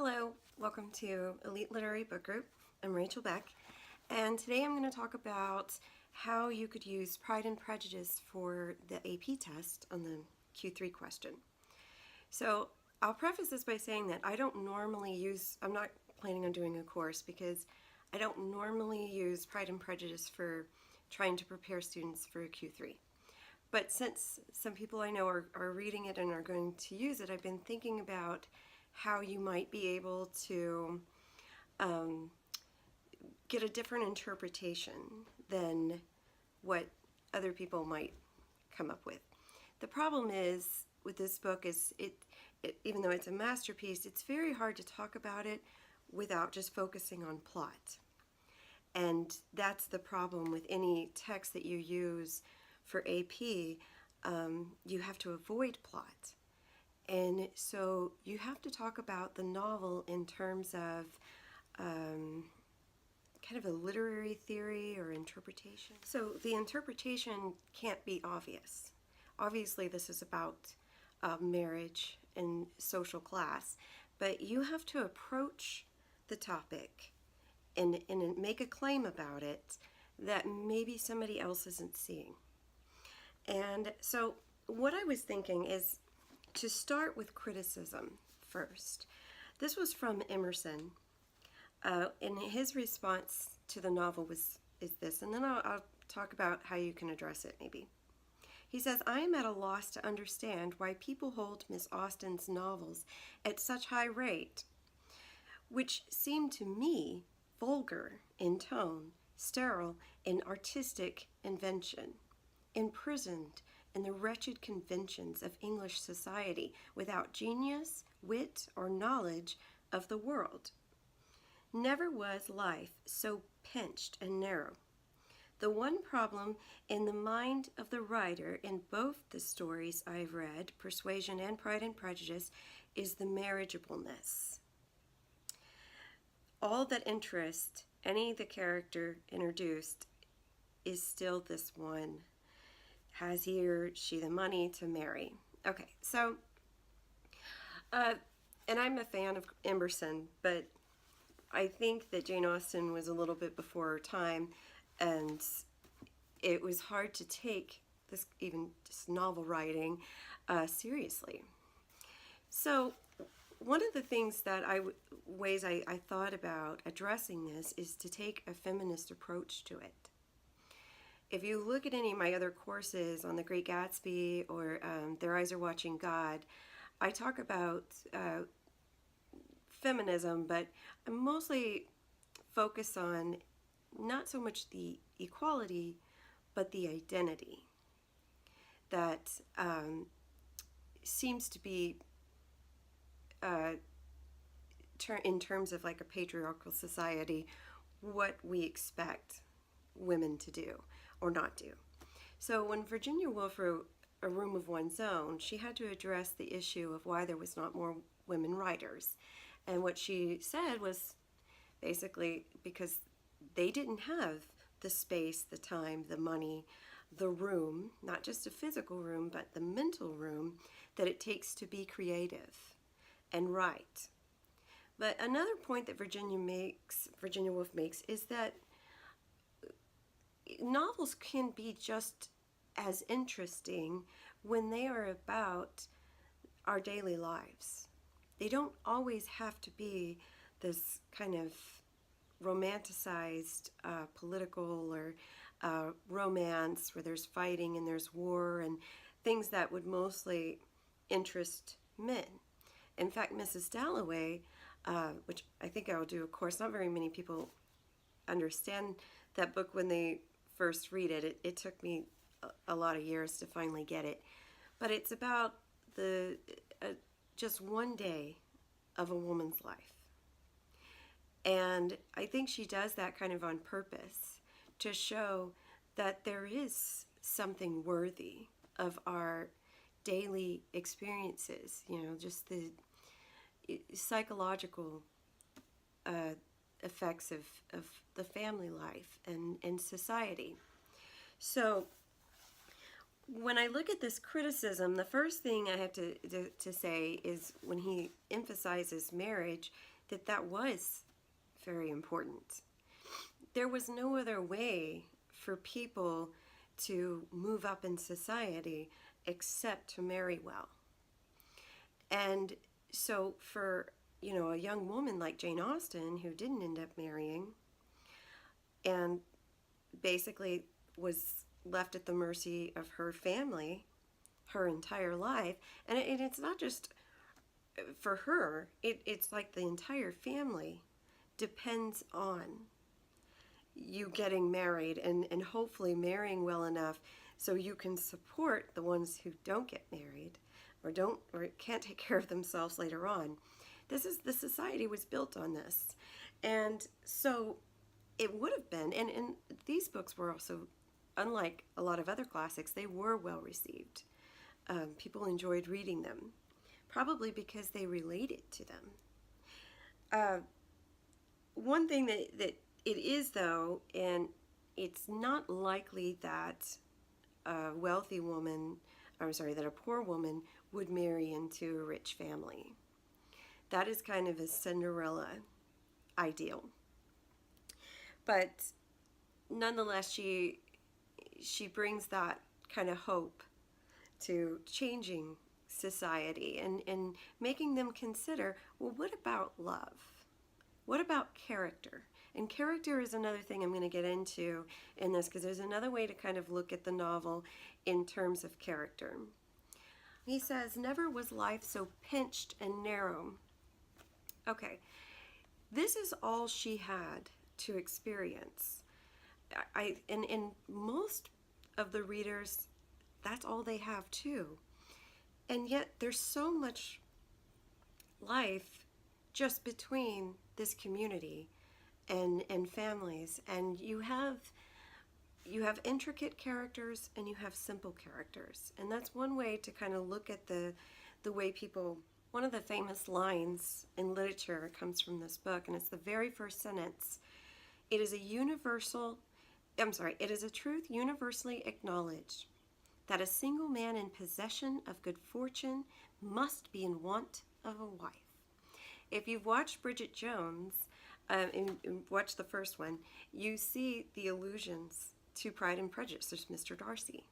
Hello, welcome to Elite Literary Book Group. I'm Rachel Beck, and today I'm going to talk about how you could use Pride and Prejudice for the AP test on the Q3 question. So I'll preface this by saying that I'm not planning on doing a course because I don't normally use Pride and Prejudice for trying to prepare students for a Q3. But since some people I know are reading it and are going to use it, I've been thinking about how you might be able to get a different interpretation than what other people might come up with. The problem is with this book is even though it's a masterpiece, it's very hard to talk about it without just focusing on plot. And that's the problem with any text that you use for AP. You have to avoid plot. And so you have to talk about the novel in terms of kind of a literary theory or interpretation. So the interpretation can't be obvious. Obviously this is about marriage and social class, but you have to approach the topic and make a claim about it that maybe somebody else isn't seeing. And so what I was thinking is to start with criticism first. This was from Emerson, and his response to the novel is this, and then I'll talk about how you can address it maybe. He says, "I am at a loss to understand why people hold Miss Austen's novels at such high rate, which seem to me vulgar in tone, sterile in artistic invention, imprisoned in the wretched conventions of English society, without genius, wit, or knowledge of the world. Never was life so pinched and narrow. The one problem in the mind of the writer in both the stories I've read, Persuasion and Pride and Prejudice, is the marriageableness. All that interests any of the character introduced is still this one. Has he or she the money to marry?" Okay, so, and I'm a fan of Emerson, but I think that Jane Austen was a little bit before her time, and it was hard to take this, even just novel writing, seriously. So one of the things that ways I thought about addressing this is to take a feminist approach to it. If you look at any of my other courses on The Great Gatsby or Their Eyes Are Watching God, I talk about feminism, but I mostly focus on not so much the equality, but the identity that seems to be in terms of like a patriarchal society, what we expect women to do or not do. So when Virginia Woolf wrote A Room of One's Own, she had to address the issue of why there was not more women writers. And what she said was basically because they didn't have the space, the time, the money, the room, not just a physical room, but the mental room that it takes to be creative and write. But another point that Virginia Woolf makes, is that novels can be just as interesting when they are about our daily lives. They don't always have to be this kind of romanticized political or romance where there's fighting and there's war and things that would mostly interest men. In fact, Mrs. Dalloway, which I think I'll do a course, not very many people understand that book when they first read it. It took me a lot of years to finally get it. But it's about just one day of a woman's life. And I think she does that kind of on purpose to show that there is something worthy of our daily experiences, just the psychological effects of the family life and society. So when I look at this criticism, the first thing I have to say is when he emphasizes marriage, that was very important. There was no other way for people to move up in society except to marry well. And so for, a young woman like Jane Austen, who didn't end up marrying and basically was left at the mercy of her family her entire life, and it's not just for her, it's like the entire family depends on you getting married and hopefully marrying well enough so you can support the ones who don't get married or can't take care of themselves later on. The society was built on this. And so it would have been, and these books were also, unlike a lot of other classics, they were well received. People enjoyed reading them, probably because they related to them. One thing that it is, though, and it's not likely that a wealthy woman, that a poor woman would marry into a rich family. That is kind of a Cinderella ideal. But nonetheless, she brings that kind of hope to changing society and making them consider, well, what about love? What about character? And character is another thing I'm going to get into in this, because there's another way to kind of look at the novel in terms of character. He says, never was life so pinched and narrow. Okay, this is all she had to experience. And most of the readers, that's all they have too. And yet there's so much life just between this community and families, and you have intricate characters and you have simple characters, and that's one way to kind of look at the way people. One of the famous lines in literature comes from this book, and it's the very first sentence. It is a truth universally acknowledged that a single man in possession of good fortune must be in want of a wife. If you've watched Bridget Jones, and watch the first one, you see the allusions to Pride and Prejudice. There's Mr. Darcy.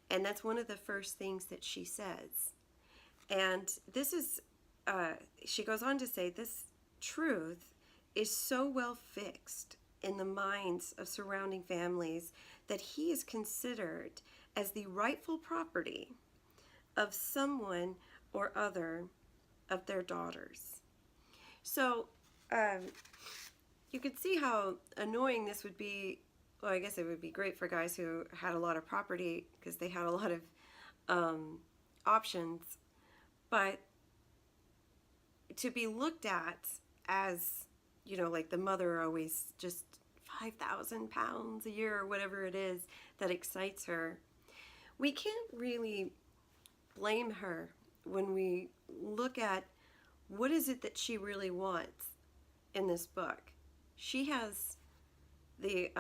And that's one of the first things that she says. And this is, she goes on to say, this truth is so well fixed in the minds of surrounding families that he is considered as the rightful property of someone or other of their daughters. So you could see how annoying this would be. Well, I guess it would be great for guys who had a lot of property because they had a lot of options. But to be looked at as, like the mother always just 5,000 pounds a year or whatever it is that excites her, we can't really blame her when we look at what is it that she really wants in this book. She has the,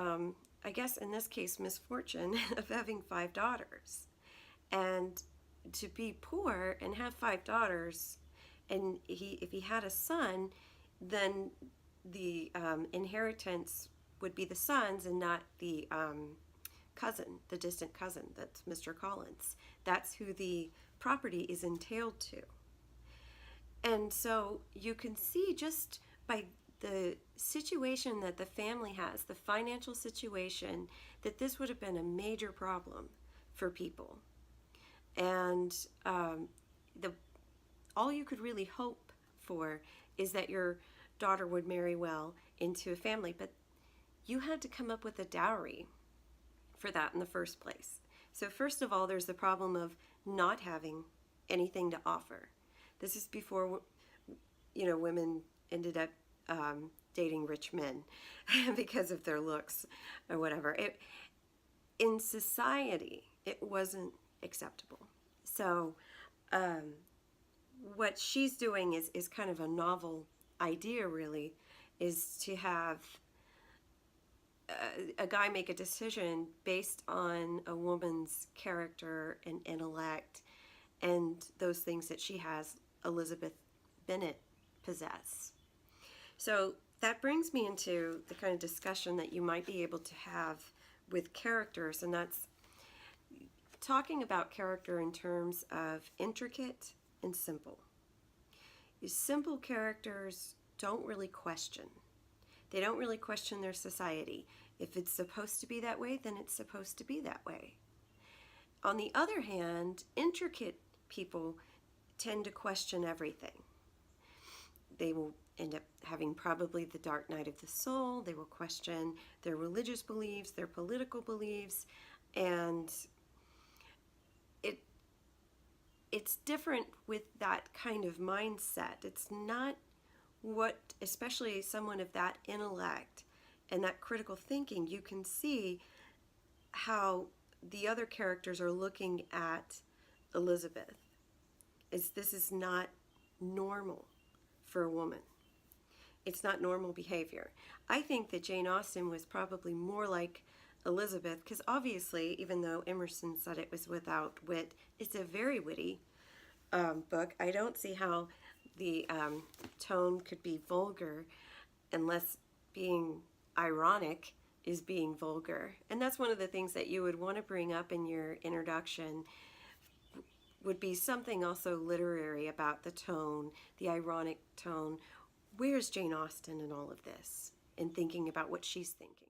I guess in this case, misfortune of having 5 daughters. And to be poor and have 5 daughters, and if he had a son, then the inheritance would be the son's and not the cousin, the distant cousin. That's Mr. Collins. That's who the property is entailed to. And so you can see just by the situation that the family has, the financial situation, that this would have been a major problem for people. And all you could really hope for is that your daughter would marry well into a family, but you had to come up with a dowry for that in the first place. So first of all, there's the problem of not having anything to offer. This is before, women ended up dating rich men because of their looks or whatever. In society, it wasn't acceptable. So what she's doing is kind of a novel idea, really, is to have a guy make a decision based on a woman's character and intellect and those things that she has Elizabeth Bennet possess. So that brings me into the kind of discussion that you might be able to have with characters, and that's talking about character in terms of intricate and simple. Simple characters don't really question. They don't really question their society. If it's supposed to be that way, then it's supposed to be that way. On the other hand, intricate people tend to question everything. They will end up having probably the dark night of the soul. They will question their religious beliefs, their political beliefs, and it's different with that kind of mindset. It's not what, especially someone of that intellect and that critical thinking, you can see how the other characters are looking at Elizabeth. This is not normal for a woman. It's not normal behavior. I think that Jane Austen was probably more like Elizabeth, because obviously, even though Emerson said it was without wit, it's a very witty book. I don't see how the tone could be vulgar unless being ironic is being vulgar. And that's one of the things that you would want to bring up in your introduction, would be something also literary about the tone, the ironic tone. Where's Jane Austen in all of this? And thinking about what she's thinking.